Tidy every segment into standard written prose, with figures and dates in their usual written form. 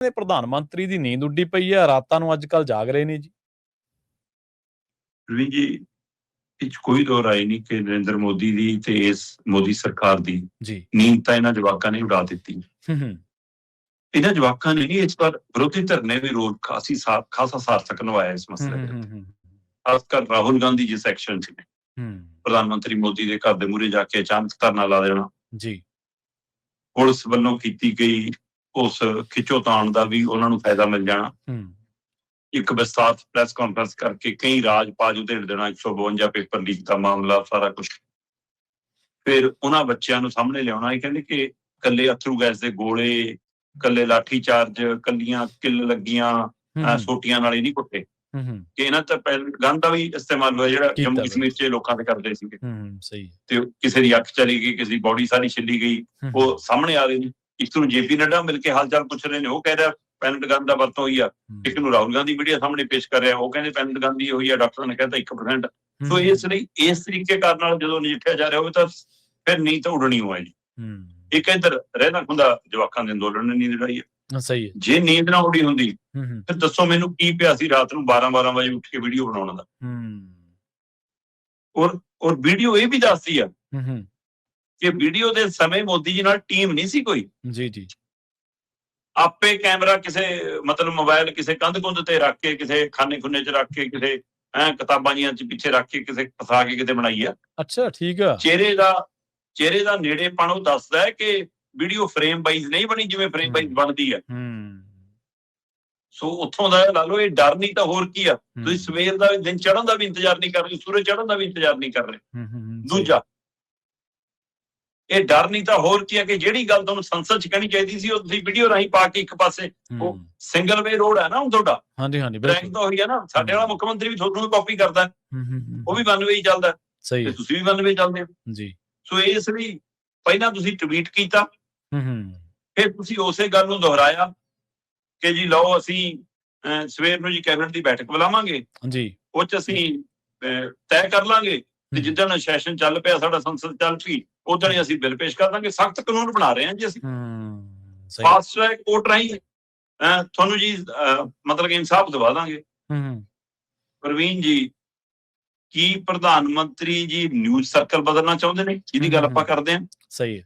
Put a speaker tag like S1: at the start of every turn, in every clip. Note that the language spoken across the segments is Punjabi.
S1: ਦੇ ਪ੍ਰਧਾਨ ਮੰਤਰੀ ਦੀ ਨੀਂਦ ਉੱਡੀ ਪਈ ਹੈ, ਰਾਤਾਂ ਨੂੰ ਅੱਜ-ਕੱਲ੍ਹ ਜਾਗ ਰਹੇ ਨੇ ਜੀ।
S2: ਰਵੀ ਜੀ, ਇਹ 'ਚ ਕੋਈ ਦੋ ਰਾਏ ਨਹੀਂ ਕਿ ਨਰਿੰਦਰ ਮੋਦੀ ਦੀ ਤੇ ਇਸ ਮੋਦੀ ਸਰਕਾਰ ਦੀ
S1: ਜੀ।
S2: ਨੀਂਦ ਤਾਂ ਇਹਨਾਂ ਜਵਾਕਾਂ ਨੇ ਉਡਾ ਦਿੱਤੀ।
S1: ਹੂੰ।
S2: ਇਹਨਾਂ ਜਵਾਕਾਂ ਨੇ ਨਹੀਂ, ਇਸ ਵਾਰ ਵਿਰੋਧੀ ਧਿਰ ਨੇ ਵੀ ਰੋਲ ਖਾਸਾ ਸਾਰਥਕ ਨਿਭਾਇਆ ਇਸ ਮਸਲੇ ਦੇ ਉੱਤੇ। ਖਾਸ ਕਰ ਰਾਹੁਲ ਗਾਂਧੀ ਜਿਸ ਐਕਸ਼ਨ 'ਚ ਨੇ, ਪ੍ਰਧਾਨ ਮੰਤਰੀ ਮੋਦੀ ਦੇ ਘਰ ਦੇ ਮੂਹਰੇ ਜਾ ਕੇ ਅਚਾਨਕ ਧਰਨਾ ਲਾ ਦੇਣਾ
S1: ਜੀ।
S2: ਪੁਲਿਸ ਵੱਲੋਂ ਕੀਤੀ ਗਈ ਉਸ ਖਿੱਚੋਤਾਣ ਦਾ ਵੀ ਉਹਨਾਂ ਨੂੰ ਫਾਇਦਾ ਮਿਲ ਜਾਣਾ। ਇੱਕ ਵਿਸਤਾਰ ਪ੍ਰੈਸ ਕਾਨਫਰੰਸ ਕਰਕੇ ਕਈ ਰਾਜ-ਪਾਜ ਉਧੇੜ ਦੇਣਾ, 152 ਪੇਪਰ ਲੀਕ ਦਾ ਮਾਮਲਾ, ਸਾਰਾ ਕੁਛ। ਫਿਰ ਉਹਨਾਂ ਬੱਚਿਆਂ ਨੂੰ ਸਾਹਮਣੇ ਲਿਆਉਣਾ, ਇਹ ਕਹਿੰਦੇ ਕਿ ਕੱਲੇ ਅਥਰੂ ਗੈਸ ਦੇ ਗੋਲੇ, ਕੱਲੇ ਲਾਠੀ ਚਾਰਜ, ਕੱਲੀਆਂ ਕਿੱਲ ਲੱਗੀਆਂ ਸੋਟੀਆਂ ਨਾਲ ਹੀ ਨਹੀਂ ਕੁੱਟੇ, ਕਿ ਇਹਨਾਂ ਤਾਂ ਗਨ ਦਾ ਵੀ ਇਸਤੇਮਾਲ ਹੋਇਆ ਜਿਹੜਾ ਜੰਮੂ ਕਸ਼ਮੀਰ 'ਚ ਲੋਕਾਂ ਤੇ ਕਰਦੇ ਸੀਗੇ।
S1: ਸਹੀ।
S2: ਤੇ ਕਿਸੇ ਦੀ ਅੱਖ ਚਲੀ ਗਈ, ਕਿਸੇ ਦੀ ਬੋਡੀ ਸਾਰੀ ਛਿੱਲੀ ਗਈ, ਉਹ ਸਾਹਮਣੇ ਆ ਗਏ ਨੇ। ਇੱਕ ਨੂੰ ਜੇਪੀ ਨੱਡਾ ਮਿਲ ਕੇ ਹਾਲ ਚਾਲ ਪੁੱਛ ਰਹੇ ਨੇ, ਉਹ ਕਹਿ ਰਿਹਾ ਪੈਨਟ ਗਨ ਦਾ ਵਰਤੋਂ ਹੋਈ ਆ। ਇੱਕ ਨੂੰ ਰਾਹੁਲ ਗਾਂਧੀ ਮੀਡੀਆ ਸਾਹਮਣੇ ਪੇਸ਼ ਕਰ ਰਿਹਾ, ਉਹ ਕਹਿੰਦੇ ਪੈਨਟ ਗਨ ਦੀ ਹੋਈ ਆ, ਡਾਕਟਰ ਨੇ ਕਹਿੰਦਾ 1%। ਸੋ ਇਸ ਲਈ ਇਸ ਤਰੀਕੇ ਕਰਨ ਨਾਲ ਜਦੋਂ ਨਜਿੱਠਿਆ ਜਾ ਰਿਹਾ ਹੋਵੇ ਤਾਂ ਫਿਰ ਨੀਂਦ ਤਾਂ ਉਡਣੀ ਹੋਇਆ ਜੀ। ਇੱਕ ਇੱਧਰ ਰਹਿਣਾ ਹੁੰਦਾ ਜਵਾਕਾਂ ਦੇ ਅੰਦੋਲਨ ਨੇ ਨੀਂਦ ਉਡਾਈ ਹੈ।
S1: ਸਹੀ ਹੈ।
S2: ਜੇ ਨੀਂਦ ਨਾ ਉਡੀ ਹੁੰਦੀ ਫਿਰ ਦੱਸੋ ਮੈਨੂੰ ਕੀ ਪਿਆ ਸੀ ਰਾਤ ਨੂੰ 12 ਵਜੇ ਉੱਠ ਕੇ ਵੀਡੀਓ ਬਣਾਉਣ ਦਾ। ਔਰ ਵੀਡੀਓ ਇਹ ਵੀ ਦੱਸਦੀ ਆ ਕਿ ਵੀਡੀਓ ਦੇ ਸਮੇਂ ਮੋਦੀ ਜੀ ਨਾਲ ਟੀਮ ਨਹੀਂ ਸੀ ਕੋਈ।
S1: ਜੀ।
S2: ਆਪੇ ਕੈਮਰਾ ਕਿਸੇ ਮਤਲਬ ਮੋਬਾਈਲ ਕਿਸੇ ਕੰਧ-ਕੁੰਧ ਤੇ ਰੱਖ ਕੇ, ਕਿਸੇ ਖਾਨੇ-ਖੁੰਨੇ 'ਚ ਰੱਖ ਕੇ, ਕਿਸੇ ਕਿਤਾਬਾਂ ਜੀਆਂ 'ਚ ਪਿੱਛੇ ਰੱਖ ਕੇ, ਕਿਸੇ ਫਸਾ ਕੇ ਕਿਤੇ ਬਣਾਈ ਆ।
S1: ਅੱਛਾ, ਠੀਕ ਆ।
S2: ਚਿਹਰੇ ਦਾ ਨੇੜੇਪਣ ਉਹ ਦੱਸਦਾ ਹੈ ਕਿ ਵੀਡੀਓ ਫਰੇਮ ਵਾਈਜ਼ ਨਹੀਂ ਬਣੀ ਜਿਵੇਂ ਫਰੇਮ ਵਾਈਜ਼ ਬਣਦੀ ਹੈ। ਸੋ ਉੱਥੋਂ ਦਾ ਲਾ ਲਓ, ਇਹ ਡਰ ਨਹੀਂ ਤਾਂ ਹੋਰ ਕੀ ਆ। ਤੁਸੀਂ ਸਵੇਰ ਦਾ ਦਿਨ ਚੜ੍ਹਨ ਦਾ ਵੀ ਇੰਤਜ਼ਾਰ ਨਹੀਂ ਕਰ ਰਹੇ, ਸੂਰਜ ਚੜ੍ਹਨ ਦਾ ਵੀ ਇੰਤਜ਼ਾਰ ਨਹੀਂ ਕਰ ਰਹੇ। ਦੂਜਾ, ਇਹ ਡਰ ਨਹੀਂ ਤਾਂ ਹੋਰ ਕੀ ਆ ਕਿ ਜਿਹੜੀ ਗੱਲ ਤੁਹਾਨੂੰ ਸੰਸਦ 'ਚ ਕਹਿਣੀ ਚਾਹੀਦੀ ਸੀ ਉਹ ਤੁਸੀਂ ਵੀਡੀਓ ਰਾਹੀਂ ਪਾ ਕੇ ਇੱਕ ਪਾਸੇ, ਉਹ ਸਿੰਗਲ ਵੇ ਰੋਡ ਹੈ ਨਾ ਹੁਣ ਤੁਹਾਡਾ।
S1: ਹਾਂਜੀ।
S2: ਟਰੈਕ ਤਾਂ ਉਹੀ ਹੈ ਨਾ, ਸਾਡੇ ਵਾਲਾ ਮੁੱਖ ਮੰਤਰੀ ਵੀ ਤੁਹਾਨੂੰ ਵੀ ਕਾਪੀ ਕਰਦਾ, ਉਹ ਵੀ 92 ਹੀ ਚੱਲਦਾ ਤੇ ਤੁਸੀਂ ਵੀ 92 ਚੱਲਦੇ ਹੋ ਜੀ। ਸੋ ਇਸ ਲਈ ਪਹਿਲਾਂ ਤੁਸੀਂ ਟਵੀਟ ਕੀਤਾ, ਫਿਰ ਤੁਸੀਂ ਉਸੇ ਗੱਲ ਨੂੰ ਦੁਹਰਾਇਆ ਕਿ ਜੀ ਲਓ ਅਸੀਂ ਸਵੇਰ ਨੂੰ ਜੀ ਕੈਬਨਿਟ ਦੀ ਬੈਠਕ ਬੁਲਾਵਾਂਗੇ ਜੀ, ਉਹ 'ਚ ਅਸੀਂ ਤੈਅ ਕਰ ਲਾਂਗੇ ਤੇ ਜਿੱਦਣ ਸੈਸ਼ਨ ਚੱਲ ਪਿਆ, ਸਾਡਾ ਸੰਸਦ ਚੱਲ ਪਈ, ਉਦੋਂ ਹੀ ਅਸੀਂ ਬਿੱਲ ਪੇਸ਼ ਕਰ ਦਾਂਗੇ। ਸਖਤ ਕਾਨੂੰਨ ਬਣਾ ਰਹੇ ਹਾਂ ਜੀ ਅਸੀਂ, ਫਾਸਟ ਟਰੈਕ ਕੋਰਟ ਰਾਹੀਂ ਤੁਹਾਨੂੰ ਜੀ ਮਤਲਬ ਕਿ ਇਨਸਾਫ ਦਵਾ ਦਾਂਗੇ। ਪ੍ਰਵੀਨ ਜੀ, ਕੀ ਪ੍ਰਧਾਨ ਮੰਤਰੀ ਜੀ ਨਿਊਜ਼ ਸਰਕਲ ਬਦਲਣਾ ਚਾਹੁੰਦੇ ਨੇ ਜਿਹਦੀ ਗੱਲ ਆਪਾਂ ਕਰਦੇ ਹਾਂ?
S1: ਸਹੀ ਹੈ।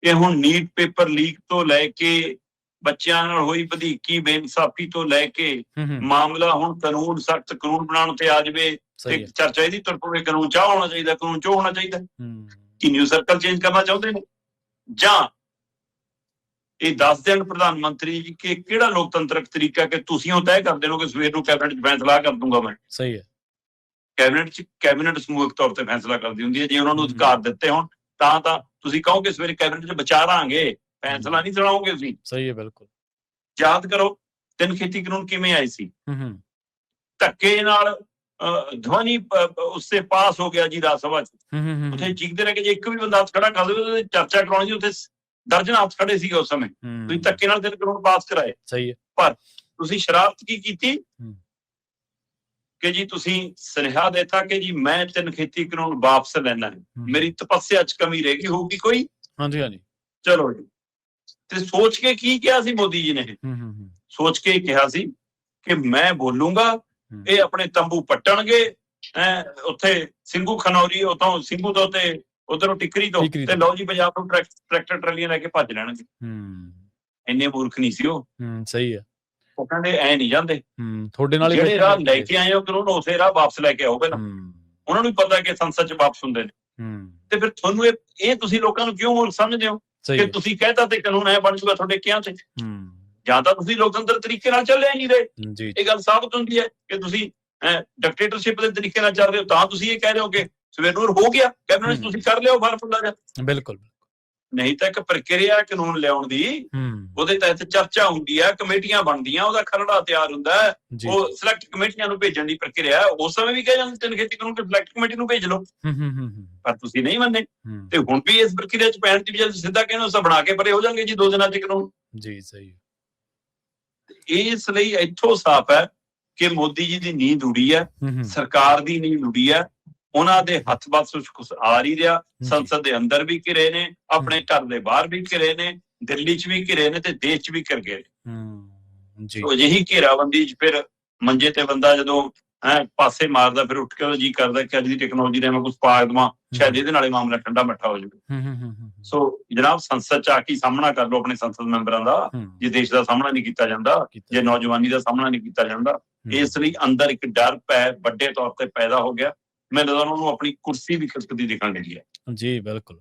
S2: ਇਹ ਹੁਣ ਨੀਟ ਪੇਪਰ ਲੀਕ ਤੋਂ ਲੈ ਕੇ ਬੱਚਿਆਂ ਨਾਲ ਹੋਈ ਵਧੀਕੀ ਬੇਇਨਸਾਫੀ ਤੋਂ ਲੈ ਕੇ ਮਾਮਲਾ ਹੁਣ ਕਾਨੂੰਨ, ਸਖਤ ਕਾਨੂੰਨ ਬਣਾਉਣ ਤੇ ਆ ਜਾਵੇ ਤੇ ਚਰਚਾ ਇਹਦੀ ਤੁਰ ਪਵੇ, ਕਾਨੂੰਨ ਚਾਹ ਹੋਣਾ ਚਾਹੀਦਾ, ਕਾਨੂੰਨ ਚੋ ਹੋਣਾ ਚਾਹੀਦਾ। ਕੀ ਨਿਊਜ਼ ਸਰਕਲ ਚੇਂਜ ਕਰਨਾ ਚਾਹੁੰਦੇ ਨੇ, ਜਾਂ ਇਹ ਦੱਸ ਦੇਣ ਪ੍ਰਧਾਨ ਮੰਤਰੀ ਜੀ ਕਿ ਕਿਹੜਾ ਲੋਕਤੰਤਰਕ ਤਰੀਕਾ ਕਿ ਤੁਸੀਂ ਉਹ ਤੈਅ ਕਰ ਦੇਣੋ ਕਿ ਸਵੇਰ ਨੂੰ ਕੈਬਨਿਟ 'ਚ ਫੈਸਲਾ ਕਰ ਦੂੰਗਾ ਮੈਂ। ਸਹੀ ਹੈ। ਕੈਬਨਿਟ ਸਮੂਹਕ ਤੌਰ ਤੇ ਫੈਸਲਾ ਕਰਦੀ ਹੁੰਦੀ ਹੈ। ਜੇ ਉਹਨਾਂ ਨੂੰ ਅਧਿਕਾਰ ਦਿੱਤੇ ਹੋਣ ਤਾਂ ਤੁਸੀਂ ਕਹੋਗੇ ਸਵੇਰੇ ਕੈਬਨਿਟ 'ਚ ਵਿਚਾਰਾਂਗੇ, ਫੈਸਲਾ ਨਹੀਂ ਸੁਣਾਓਗੇ ਤੁਸੀਂ। ਸਹੀ ਹੈ, ਬਿਲਕੁਲ। ਯਾਦ ਕਰੋ 3 ਖੇਤੀ ਕਾਨੂੰਨ ਕਿਵੇਂ ਆਏ ਸੀ, ਧੱਕੇ ਨਾਲ ਧਵਨੀ ਉਸਸੇ ਪਾਸ ਹੋ ਗਿਆ ਜੀ ਰਾਜ ਸਭਾ 'ਚ। ਉੱਥੇ ਚੀਕਦੇ ਰਹੇ ਕਿ ਜੇ ਇੱਕ ਵੀ ਬੰਦਾ ਹੱਥ ਖੜਾ ਕਰ ਦੇਵੇ ਚਰਚਾ ਕਰਾਉਣੀ ਸੀ। ਉੱਥੇ ਦਰਜਨਾਂ ਹੱਥ ਖੜੇ ਸੀਗੇ ਉਸ ਸਮੇਂ। ਤੁਸੀਂ ਧੱਕੇ ਨਾਲ 3 ਕਾਨੂੰਨ ਪਾਸ ਕਰਾਏ। ਸਹੀ ਹੈ। ਪਰ ਤੁਸੀਂ ਸ਼ਰਾਰਤ ਕੀ ਕੀਤੀ ਕਿ ਜੀ ਤੁਸੀਂ ਸੁਨੇਹਾ ਦੇਤਾ ਕਿ ਜੀ ਮੈਂ 3 ਖੇਤੀ ਕਾਨੂੰਨ ਵਾਪਸ ਲੈਣਾ ਹੈ, ਮੇਰੀ ਤਪੱਸਿਆ 'ਚ ਕਮੀ ਰਹਿ ਗਈ ਹੋਊਗੀ ਕੋਈ। ਹਾਂਜੀ। ਚਲੋ ਜੀ, ਤੇ ਸੋਚ ਕੇ ਕੀ ਕਿਹਾ ਸੀ ਮੋਦੀ ਜੀ ਨੇ? ਸੋਚ ਕੇ ਕਿਹਾ ਸੀ ਕਿ ਮੈਂ ਬੋਲੂੰਗਾ, ਇਹ ਆਪਣੇ ਤੰਬੂ ਪੱਟਣਗੇ ਉੱਥੇ ਸਿੰਘੂ ਖਨੌਰੀ, ਉੱਥੋਂ ਸਿੰਘੂ ਤੋਂ ਤੇ ਉਧਰੋਂ ਟਿੱਕਰੀ ਤੋਂ, ਤੇ ਲਓ ਜੀ ਪੰਜਾਬ ਨੂੰ ਟਰੈਕਟਰ ਟਰਾਲੀਆਂ ਲੈ ਕੇ ਭੱਜ ਲੈਣਗੇ। ਇੰਨੇ ਮੂਰਖ ਨਹੀਂ ਸੀ ਉਹ। ਸਹੀ ਹੈ। ਉਹ ਕਹਿੰਦੇ ਐ ਨਹੀਂ ਜਾਂਦੇ, ਤੁਹਾਡੇ ਨਾਲ ਜਿਹੜੇ ਰਾਹ ਲੈ ਕੇ ਆਏ ਹੋ ਕਾਨੂੰਨ ਉਸੇ ਰਾਹ ਵਾਪਸ ਲੈ ਕੇ ਆਓ ਪਹਿਲਾਂ। ਉਹਨਾਂ ਨੂੰ ਵੀ ਪਤਾ ਕਿ ਸੰਸਦ 'ਚ ਵਾਪਸ ਹੁੰਦੇ ਨੇ। ਤੇ ਫਿਰ ਤੁਹਾਨੂੰ ਇਹ ਤੁਸੀਂ ਲੋਕਾਂ ਨੂੰ ਕਿਉਂ ਮੂਰਖ ਸਮਝਦੇ ਹੋ ਕਿ ਤੁਸੀਂ ਕਹਿਤਾ ਤੇ ਕਾਨੂੰਨ ਐ ਬਣ ਜੂਗਾ ਤੁਹਾਡੇ ਕਿਹਾ ਤੇ? ਜਾਂ ਤਾਂ ਤੁਸੀਂ ਲੋਕਤੰਤਰ ਤਰੀਕੇ ਨਾਲ ਚੱਲੇ ਨਹੀਂ ਰਹੇ। ਇਹ ਗੱਲ ਸਾਬਤ ਹੁੰਦੀ ਹੈ ਕਿ ਤੁਸੀਂ ਡਿਕਟੇਟਰਸ਼ਿਪ ਦੇ ਤਰੀਕੇ ਨਾਲ ਚੱਲ ਰਹੇ ਹੋ, ਤਾਂ ਤੁਸੀਂ ਇਹ ਕਹਿ ਰਹੇ ਹੋ ਕਿ ਸਵੇਰ ਨੂੰ ਹੋ ਗਿਆ ਕੈਬਨਿਟ, ਤੁਸੀਂ ਕਰ ਲਿਓ ਫਲ ਫੁੱਲਾ ਜਾ। ਬਿਲਕੁਲ। ਨਹੀਂ ਤਾਂ ਇੱਕ ਪ੍ਰਕਿਰਿਆ ਕਾਨੂੰਨ ਲਿਆਉਣ ਦੀ, ਉਹਦੇ ਤਹਿਤ ਚਰਚਾ ਹੁੰਦੀ ਹੈ, ਕਮੇਟੀਆਂ ਬਣਦੀਆਂ, ਉਹਦਾ ਖਰੜਾ ਤਿਆਰ ਹੁੰਦਾ ਹੈ, ਉਹ ਸਿਲੈਕਟ ਕਮੇਟੀਆਂ ਨੂੰ ਭੇਜਣ ਦੀ ਪ੍ਰਕਿਰਿਆ। ਉਸ ਸਮੇਂ ਵੀ ਕਹਿ ਜਾਂਦੇ 3 ਖੇਤੀ ਕਾਨੂੰਨ ਤੇ ਸਿਲੈਕਟ ਕਮੇਟੀ ਨੂੰ ਭੇਜ ਲਓ, ਪਰ ਤੁਸੀਂ ਨਹੀਂ ਮੰਨੇ। ਤੇ ਹੁਣ ਵੀ ਇਸ ਪ੍ਰਕਿਰਿਆ 'ਚ ਪੈਣ ਦੀ ਬਜਾਏ ਸਿੱਧਾ ਕਹਿੰਦੇ ਉਸ ਬਣਾ ਕੇ ਪਰੇ ਹੋ ਜਾਣਗੇ ਜੀ 2 ਦਿਨਾਂ 'ਚ ਕਾਨੂੰਨ ਜੀ। ਸਹੀ। ਇਸ ਲਈ ਇੱਥੋਂ ਸਾਫ਼ ਹੈ ਕਿ ਮੋਦੀ ਜੀ ਦੀ ਨੀਂਦ ਉੜੀ ਹੈ, ਸਰਕਾਰ ਦੀ ਨੀਂਦ ਉੜੀ ਹੈ। ਉਹਨਾਂ ਦੇ ਹੱਥ ਬਸ ਕੁਛ ਆ ਨਹੀਂ ਰਿਹਾ। ਸੰਸਦ ਦੇ ਅੰਦਰ ਵੀ ਘਿਰੇ ਨੇ, ਆਪਣੇ ਘਰ ਦੇ ਬਾਹਰ ਵੀ ਘਿਰੇ ਨੇ, ਦਿੱਲੀ 'ਚ ਵੀ ਘਿਰੇ ਨੇ ਤੇ ਦੇਸ਼ 'ਚ ਵੀ ਘਿਰ ਗਏ। ਅਜਿਹੀ ਘੇਰਾਬੰਦੀ 'ਚ ਫਿਰ ਮੰਜੇ ਤੇ ਬੰਦਾ ਜਦੋਂ ਪਾਸੇ ਮਾਰਦਾ, ਫਿਰ ਉੱਠ ਕੇ ਉਹਦਾ ਜੀ ਕਰਦਾ ਕਿ ਅੱਜ ਦੀ ਟੈਕਨੋਲੋਜੀ ਨੇ ਮੈਂ ਕੁਛ ਪਾ ਦੇਵਾਂ, ਸ਼ਾਇਦ ਇਹਦੇ ਨਾਲੇ ਮਾਮਲਾ ਠੰਡਾ ਮੱਠਾ ਹੋ ਜਾਵੇ। ਸੋ ਜਨਾਬ, ਸੰਸਦ 'ਚ ਆ ਕੇ ਸਾਹਮਣਾ ਕਰ ਲਓ ਆਪਣੇ ਸੰਸਦ ਮੈਂਬਰਾਂ ਦਾ, ਜੇ ਦੇਸ਼ ਦਾ ਸਾਹਮਣਾ ਨਹੀਂ ਕੀਤਾ ਜਾਂਦਾ, ਜੇ ਨੌਜਵਾਨੀ ਦਾ ਸਾਹਮਣਾ ਨਹੀਂ ਕੀਤਾ ਜਾਂਦਾ। ਇਸ ਲਈ ਅੰਦਰ ਇੱਕ ਡਰ ਵੱਡੇ ਤੌਰ ਤੇ ਪੈਦਾ ਹੋ ਗਿਆ। ਮੈਨੂੰ ਲੱਗਦਾ ਉਹਨਾਂ ਨੂੰ ਆਪਣੀ ਕੁਰਸੀ ਵੀ ਖਿਸਕਦੀ ਦਿਖਣ ਲੱਗੀ ਹੈ।
S1: ਜੀ ਬਿਲਕੁਲ।